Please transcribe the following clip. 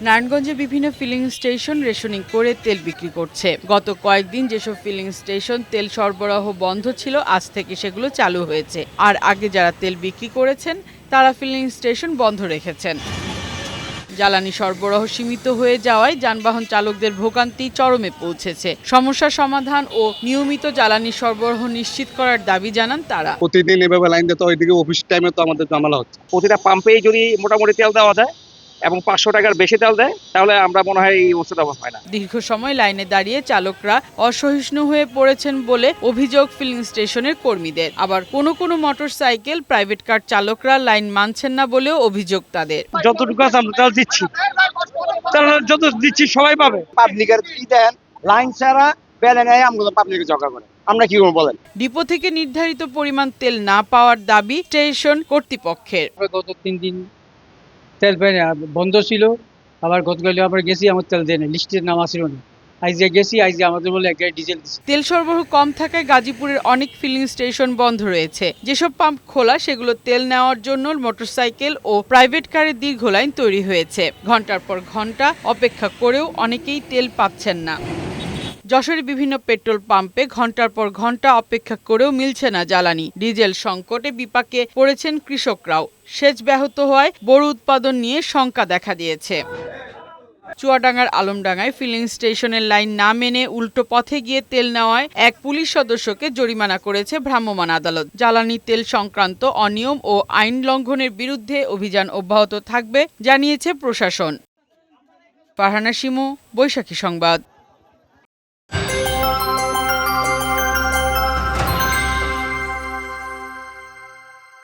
নারায়ণগঞ্জে বিভিন্ন filling station rationing করে তেল বিক্রি করছে। গত কয়েকদিন যেসব ফিলিং স্টেশন তেল সরবরাহ বন্ধ ছিল, আজ থেকে সেগুলো চালু হয়েছে। আর আগে যারা তেল বিক্রি করেছেন তারা ফিলিং স্টেশন বন্ধ রেখেছেন। জ্বালানি সরবরাহ সীমিত হয়ে যাওয়ায় যানবাহন চালকদের ভোগান্তি চরমে পৌঁছেছে। সমস্যা সমাধান ও নিয়মিত জ্বালানি সরবরাহ নিশ্চিত করার দাবি জানান তারা। প্রতিদিন এভাবে লাইন দিতে ওইদিকে অফিস টাইমে তো আমাদের ঝামেলা হচ্ছে। প্রতিটা পাম্পেই যদি মোটামুটি তেল দেওয়া যায় এবং 500 টাকার বেশি তেল দেয় তাহলে আমরা মনে হয় এই অবস্থাটা হয় না। দীর্ঘ সময় লাইনে দাঁড়িয়ে চালকরা অসহিষ্ণু হয়ে পড়েছেন বলে অভিযোগ ফিলিং স্টেশনের কর্মীদের। আবার কোনো মোটরসাইকেল, প্রাইভেট কার চালকরা লাইন মানছেন না বলেও অভিযোগ তাদের। যতটুকু আছে আমরা তেল দিচ্ছি, যত দিচ্ছি সবাই পাবে। পাবলিকের কি দেন লাইন ছাড়া বেলেঙ্গায় আমগুলো পাবলিকের জগা করে, আমরা কি করবো বলেন। ডিপো থেকে নির্ধারিত পরিমাণ তেল না পাওয়ার দাবি স্টেশন কর্তৃপক্ষের। গত 3 দিন তেল বন্ধ ছিল, আবার গতকাল আবার গেছি, আমার তেল দেয় না, লিস্টের নাম আসছিল না। আইজে গেছি, আইজে আমাদের বলে এক গাড়ি ডিজেল দিচ্ছে। তেল সরবরাহ কম থাকায় গাজীপুরের অনেক ফিলিং স্টেশন বন্ধ রয়েছে। যেসব পাম্প খোলা সেগুলো তেল নেওয়ার জন্য মোটরসাইকেল ও প্রাইভেট কারের দীর্ঘ লাইন তৈরি হয়েছে। ঘন্টার পর ঘন্টা অপেক্ষা করেও অনেকেই তেল পাচ্ছেন না। যশোরে বিভিন্ন পেট্রোল পাম্পে ঘন্টার পর ঘন্টা অপেক্ষা করেও মিলছে না জ্বালানি। ডিজেল সংকটে বিপাকে পড়েছেন কৃষকরাও। সেচ ব্যাহত হওয়ায় বড় উৎপাদন নিয়ে শঙ্কা দেখা দিয়েছে। চুয়াডাঙ্গার আলমডাঙ্গায় ফিলিং স্টেশনের লাইন না মেনে উল্টো পথে গিয়ে তেল নেওয়ায় এক পুলিশ সদস্যকে জরিমানা করেছে ভ্রাম্যমাণ আদালত। জ্বালানি তেল সংক্রান্ত অনিয়ম ও আইন লঙ্ঘনের বিরুদ্ধে অভিযান অব্যাহত থাকবে জানিয়েছে প্রশাসন। ফারহানা শিমু, বৈশাখী সংবাদ।